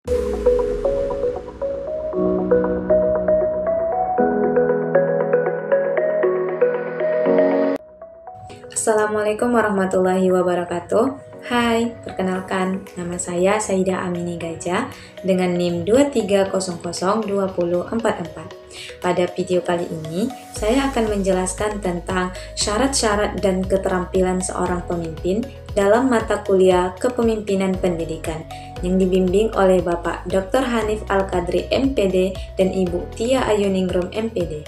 Assalamualaikum warahmatullahi wabarakatuh. Hai, perkenalkan, nama saya Saidah Amini Gajah dengan NIM 23002044. Pada video kali ini, saya akan menjelaskan tentang syarat-syarat dan keterampilan seorang pemimpin dalam mata kuliah Kepemimpinan Pendidikan yang dibimbing oleh Bapak Dr. Hanif Al-Qadri MPD dan Ibu Tia Ayuningrum MPD.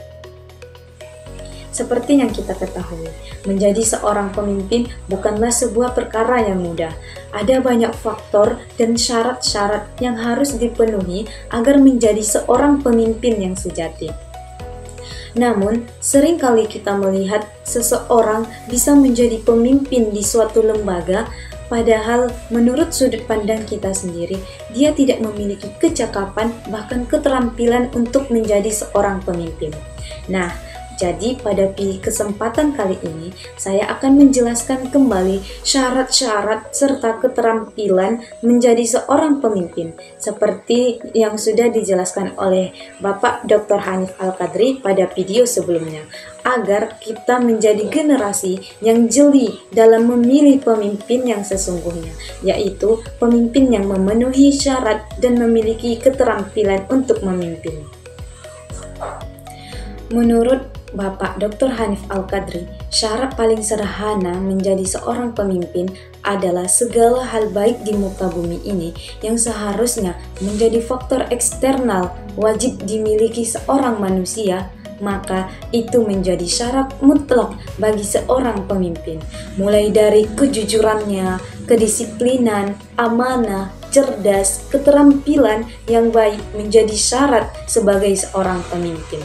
Seperti yang kita ketahui, menjadi seorang pemimpin bukanlah sebuah perkara yang mudah. Ada banyak faktor dan syarat-syarat yang harus dipenuhi agar menjadi seorang pemimpin yang sejati. Namun, seringkali kita melihat seseorang bisa menjadi pemimpin di suatu lembaga, padahal menurut sudut pandang kita sendiri, dia tidak memiliki kecakapan bahkan keterampilan untuk menjadi seorang pemimpin. Nah, jadi pada kesempatan kali ini, saya akan menjelaskan kembali syarat-syarat serta keterampilan menjadi seorang pemimpin, seperti yang sudah dijelaskan oleh Bapak Dr. Hanif Al-Qadri pada video sebelumnya, agar kita menjadi generasi yang jeli dalam memilih pemimpin yang sesungguhnya, yaitu pemimpin yang memenuhi syarat dan memiliki keterampilan untuk memimpin. Menurut Bapak Dr. Hanif Al-Qadri, syarat paling sederhana menjadi seorang pemimpin adalah segala hal baik di muka bumi ini yang seharusnya menjadi faktor eksternal wajib dimiliki seorang manusia, maka itu menjadi syarat mutlak bagi seorang pemimpin. Mulai dari kejujurannya, kedisiplinan, amanah, cerdas, keterampilan yang baik menjadi syarat sebagai seorang pemimpin.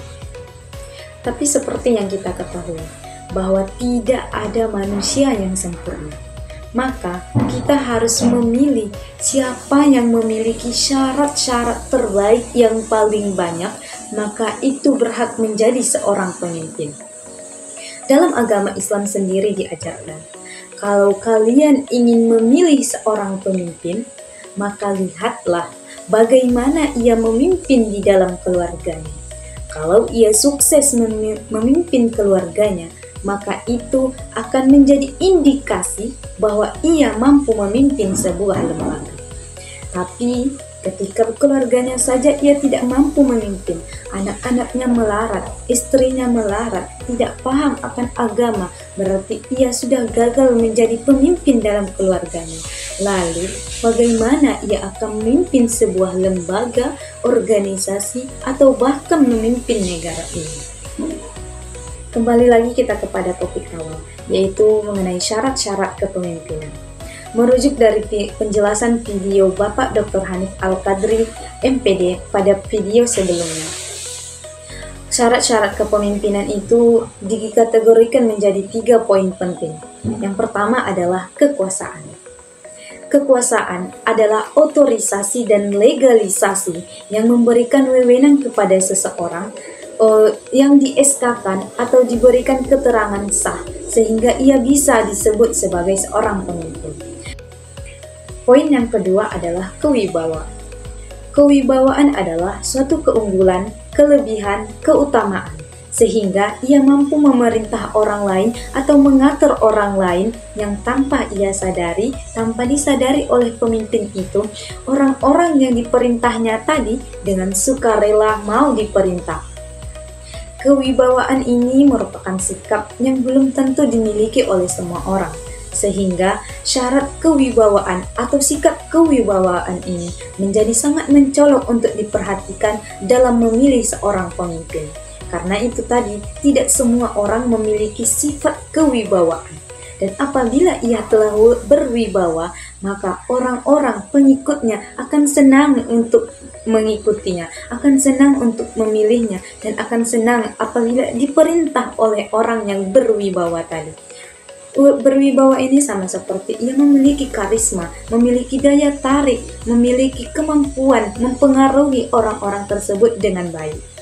Tapi seperti yang kita ketahui, bahwa tidak ada manusia yang sempurna. Maka kita harus memilih siapa yang memiliki syarat-syarat terbaik yang paling banyak, maka itu berhak menjadi seorang pemimpin. Dalam agama Islam sendiri diajarkan, kalau kalian ingin memilih seorang pemimpin, maka lihatlah bagaimana ia memimpin di dalam keluarganya. Kalau ia sukses memimpin keluarganya, maka itu akan menjadi indikasi bahwa ia mampu memimpin sebuah lembaga. Tapi ketika keluarganya saja ia tidak mampu memimpin, anak-anaknya melarat, istrinya melarat, tidak paham akan agama, berarti ia sudah gagal menjadi pemimpin dalam keluarganya. Lalu, bagaimana ia akan memimpin sebuah lembaga, organisasi, atau bahkan memimpin negara ini? Kembali lagi kita kepada topik awal, yaitu mengenai syarat-syarat kepemimpinan. Merujuk dari penjelasan video Bapak Dr. Hanif Al-Qadri MPD pada video sebelumnya. Syarat-syarat kepemimpinan itu dikategorikan menjadi 3 poin penting. Yang pertama adalah kekuasaan. Kekuasaan adalah otorisasi dan legalisasi yang memberikan wewenang kepada seseorang yang di-SK-kan atau diberikan keterangan sah sehingga ia bisa disebut sebagai seorang pemimpin. Poin yang kedua adalah kewibawaan. Kewibawaan adalah suatu keunggulan, kelebihan, keutamaan sehingga ia mampu memerintah orang lain atau mengatur orang lain yang tanpa ia sadari, tanpa disadari oleh pemimpin itu, orang-orang yang diperintahnya tadi dengan sukarela mau diperintah. Kewibawaan ini merupakan sikap yang belum tentu dimiliki oleh semua orang, sehingga syarat kewibawaan atau sikap kewibawaan ini menjadi sangat mencolok untuk diperhatikan dalam memilih seorang pemimpin. Karena itu tadi, tidak semua orang memiliki sifat kewibawaan. Dan apabila ia telah berwibawa, maka orang-orang pengikutnya akan senang untuk mengikutinya, akan senang untuk memilihnya, dan akan senang apabila diperintah oleh orang yang berwibawa tadi. Berwibawa ini sama seperti ia memiliki karisma, memiliki daya tarik, memiliki kemampuan mempengaruhi orang-orang tersebut dengan baik.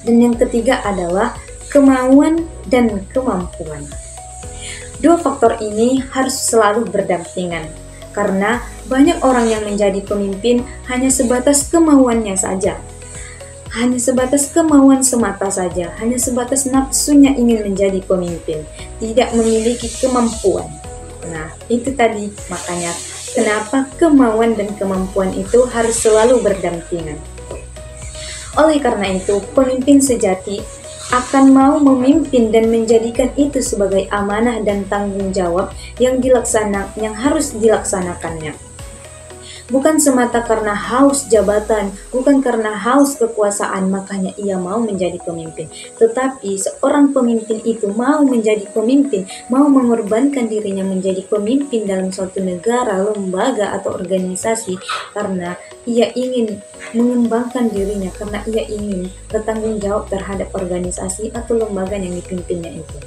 Dan yang ketiga adalah kemauan dan kemampuan. Dua faktor ini harus selalu berdampingan. Karena banyak orang yang menjadi pemimpin hanya sebatas kemauannya saja. Hanya sebatas kemauan semata saja, hanya sebatas nafsunya ingin menjadi pemimpin, tidak memiliki kemampuan. Nah, itu tadi makanya kenapa kemauan dan kemampuan itu harus selalu berdampingan. Oleh karena itu, pemimpin sejati akan mau memimpin dan menjadikan itu sebagai amanah dan tanggung jawab yang harus dilaksanakannya. Bukan semata karena haus jabatan, bukan karena haus kekuasaan makanya ia mau menjadi pemimpin. Tetapi seorang pemimpin itu mau menjadi pemimpin, mau mengorbankan dirinya menjadi pemimpin dalam suatu negara, lembaga, atau organisasi karena ia ingin mengembangkan dirinya, karena ia ingin bertanggung jawab terhadap organisasi atau lembaga yang dipimpinnya itu.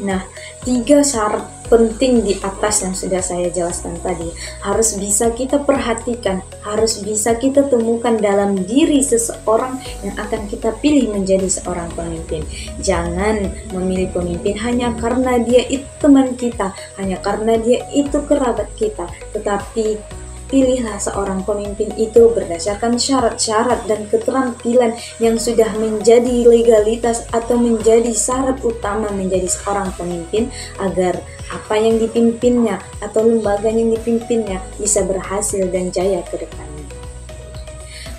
Nah, 3 syarat penting di atas yang sudah saya jelaskan tadi harus bisa kita perhatikan, harus bisa kita temukan dalam diri seseorang yang akan kita pilih menjadi seorang pemimpin. Jangan memilih pemimpin hanya karena dia itu teman kita, hanya karena dia itu kerabat kita, tetapi pilihlah seorang pemimpin itu berdasarkan syarat-syarat dan keterampilan yang sudah menjadi legalitas atau menjadi syarat utama menjadi seorang pemimpin agar apa yang dipimpinnya atau lembaga yang dipimpinnya bisa berhasil dan jaya ke depannya.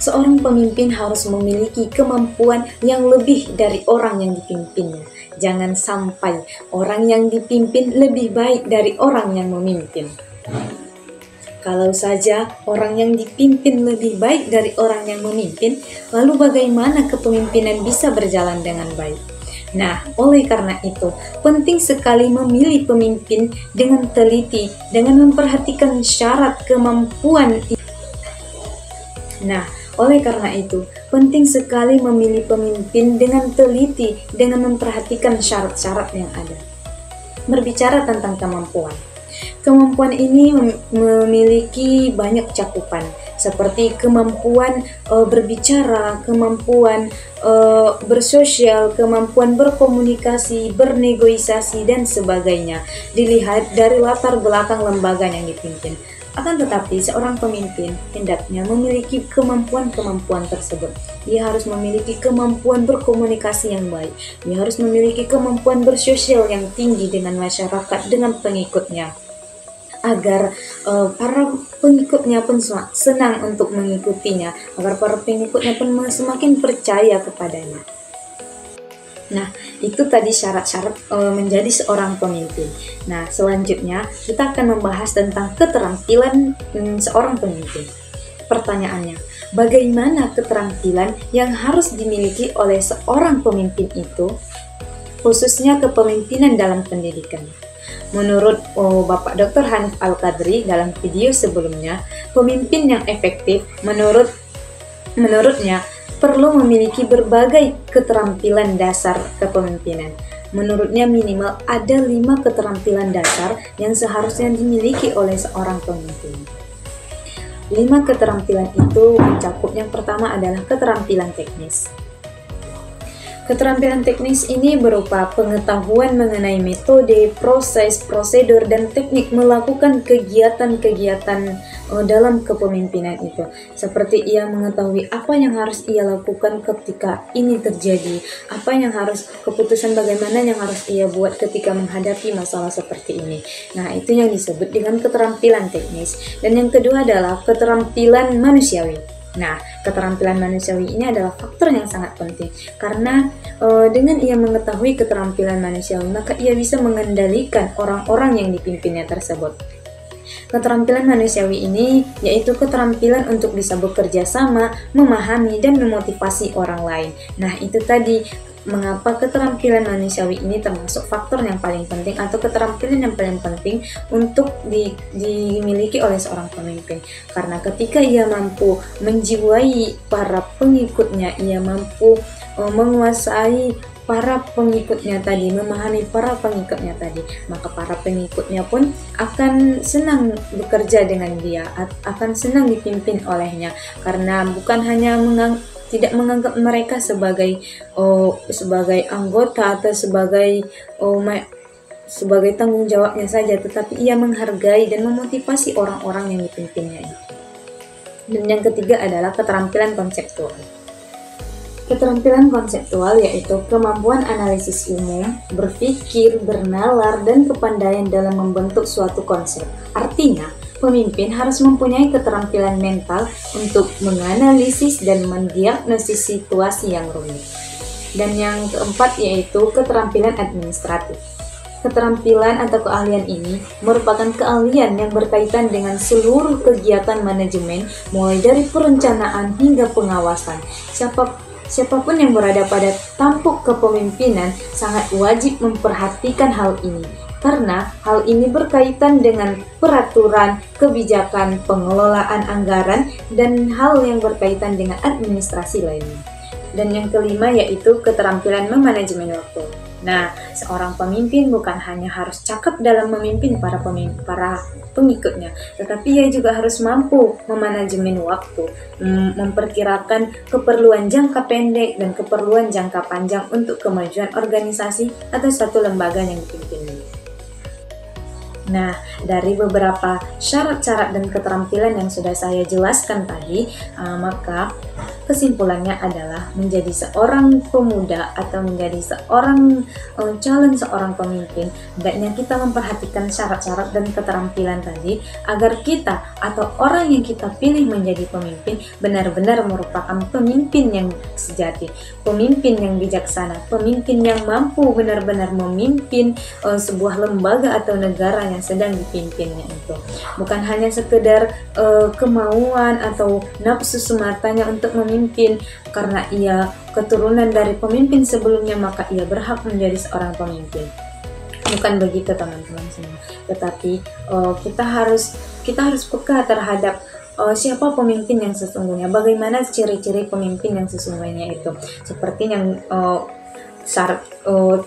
Seorang pemimpin harus memiliki kemampuan yang lebih dari orang yang dipimpinnya. Jangan sampai orang yang dipimpin lebih baik dari orang yang memimpin. Kalau saja orang yang dipimpin lebih baik dari orang yang memimpin, lalu bagaimana kepemimpinan bisa berjalan dengan baik? Nah, oleh karena itu, penting sekali memilih pemimpin dengan teliti, dengan memperhatikan syarat kemampuan. Nah, oleh karena itu, penting sekali memilih pemimpin dengan teliti, dengan memperhatikan syarat-syarat yang ada. Berbicara tentang kemampuan. Kemampuan ini memiliki banyak cakupan, seperti kemampuan berbicara, kemampuan bersosial, kemampuan berkomunikasi, bernegosiasi, dan sebagainya. Dilihat dari latar belakang lembaga yang dipimpin. Akan tetapi, seorang pemimpin hendaknya memiliki kemampuan-kemampuan tersebut. Dia harus memiliki kemampuan berkomunikasi yang baik. Dia harus memiliki kemampuan bersosial yang tinggi dengan masyarakat, dengan pengikutnya. Agar para pengikutnya pun senang untuk mengikutinya, agar para pengikutnya pun semakin percaya kepadanya. Nah, itu tadi syarat-syarat menjadi seorang pemimpin. Nah, selanjutnya kita akan membahas tentang keterampilan seorang pemimpin. Pertanyaannya, bagaimana keterampilan yang harus dimiliki oleh seorang pemimpin itu, khususnya kepemimpinan dalam pendidikan? Menurut Bapak Dr. Hanif Al-Qadri dalam video sebelumnya, pemimpin yang efektif menurutnya perlu memiliki berbagai keterampilan dasar kepemimpinan. Menurutnya minimal ada 5 keterampilan dasar yang seharusnya dimiliki oleh seorang pemimpin. 5 keterampilan itu mencakup yang pertama adalah keterampilan teknis. Keterampilan teknis ini berupa pengetahuan mengenai metode, proses, prosedur, dan teknik melakukan kegiatan-kegiatan dalam kepemimpinan itu. Seperti ia mengetahui apa yang harus ia lakukan ketika ini terjadi, apa yang harus, keputusan bagaimana yang harus ia buat ketika menghadapi masalah seperti ini. Nah, itu yang disebut dengan keterampilan teknis. Dan yang kedua adalah keterampilan manusiawi. Nah, keterampilan manusiawi ini adalah faktor yang sangat penting karena dengan ia mengetahui keterampilan manusiawi, maka ia bisa mengendalikan orang-orang yang dipimpinnya tersebut. Keterampilan manusiawi ini yaitu keterampilan untuk bisa bekerja sama, memahami, dan memotivasi orang lain. Nah, itu tadi mengapa keterampilan manusiawi ini termasuk faktor yang paling penting atau keterampilan yang paling penting untuk dimiliki oleh seorang pemimpin. Karena ketika ia mampu menjiwai para pengikutnya, ia mampu menguasai para pengikutnya tadi, memahami para pengikutnya tadi, maka para pengikutnya pun akan senang bekerja dengan dia, akan senang dipimpin olehnya, karena bukan hanya tidak menganggap mereka sebagai anggota atau sebagai sebagai tanggung jawabnya saja, tetapi ia menghargai dan memotivasi orang-orang yang dipimpinnya. Dan yang ketiga adalah keterampilan konseptual. Keterampilan konseptual yaitu kemampuan analisis umum, berpikir, bernalar, dan kepandaian dalam membentuk suatu konsep. Artinya, pemimpin harus mempunyai keterampilan mental untuk menganalisis dan mendiagnosis situasi yang rumit. Dan yang keempat yaitu keterampilan administratif. Keterampilan atau keahlian ini merupakan keahlian yang berkaitan dengan seluruh kegiatan manajemen, mulai dari perencanaan hingga pengawasan. Siapapun yang berada pada tampuk kepemimpinan sangat wajib memperhatikan hal ini, karena hal ini berkaitan dengan peraturan, kebijakan, pengelolaan anggaran, dan hal yang berkaitan dengan administrasi lainnya. Dan yang kelima yaitu keterampilan memanajemen waktu. Nah, seorang pemimpin bukan hanya harus cakap dalam memimpin para pengikutnya, tetapi ia juga harus mampu memanajemen waktu, memperkirakan keperluan jangka pendek dan keperluan jangka panjang untuk kemajuan organisasi atau satu lembaga yang dipimpinnya. Nah, dari beberapa syarat-syarat dan keterampilan yang sudah saya jelaskan tadi, maka kesimpulannya adalah menjadi seorang pemuda atau menjadi calon seorang pemimpin, hendaknya kita memperhatikan syarat-syarat dan keterampilan tadi agar kita atau orang yang kita pilih menjadi pemimpin benar-benar merupakan pemimpin yang sejati, pemimpin yang bijaksana, pemimpin yang mampu benar-benar memimpin sebuah lembaga atau negara yang sedang dipimpinnya itu. Bukan hanya sekedar kemauan atau nafsu sematanya untuk memimpin karena ia keturunan dari pemimpin sebelumnya maka ia berhak menjadi seorang pemimpin. Bukan begitu teman-teman semua. Tetapi kita harus peka terhadap siapa pemimpin yang sesungguhnya, bagaimana ciri-ciri pemimpin yang sesungguhnya itu. Seperti yang syarat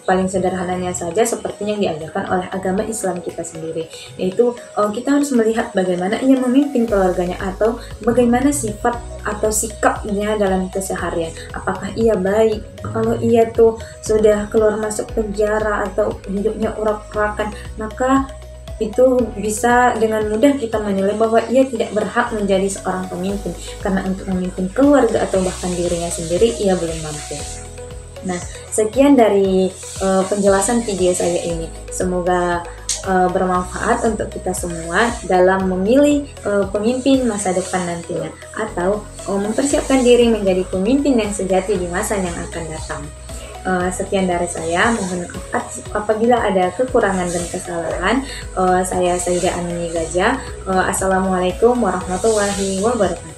paling sederhananya saja seperti yang diajarkan oleh agama Islam kita sendiri, yaitu kita harus melihat bagaimana ia memimpin keluarganya atau bagaimana sifat atau sikapnya dalam keseharian. Apakah ia baik? Kalau ia tuh sudah keluar masuk penjara atau hidupnya urak-urakan, maka itu bisa dengan mudah kita menilai bahwa ia tidak berhak menjadi seorang pemimpin, karena untuk memimpin keluarga atau bahkan dirinya sendiri ia belum mampu. Nah, sekian dari penjelasan video saya ini. Semoga bermanfaat untuk kita semua dalam memilih pemimpin masa depan nantinya, atau mempersiapkan diri menjadi pemimpin yang sejati di masa yang akan datang. Sekian dari saya, mohon maaf apabila ada kekurangan dan kesalahan. Saya Sayyidah Amini Gajah. Assalamualaikum warahmatullahi wabarakatuh.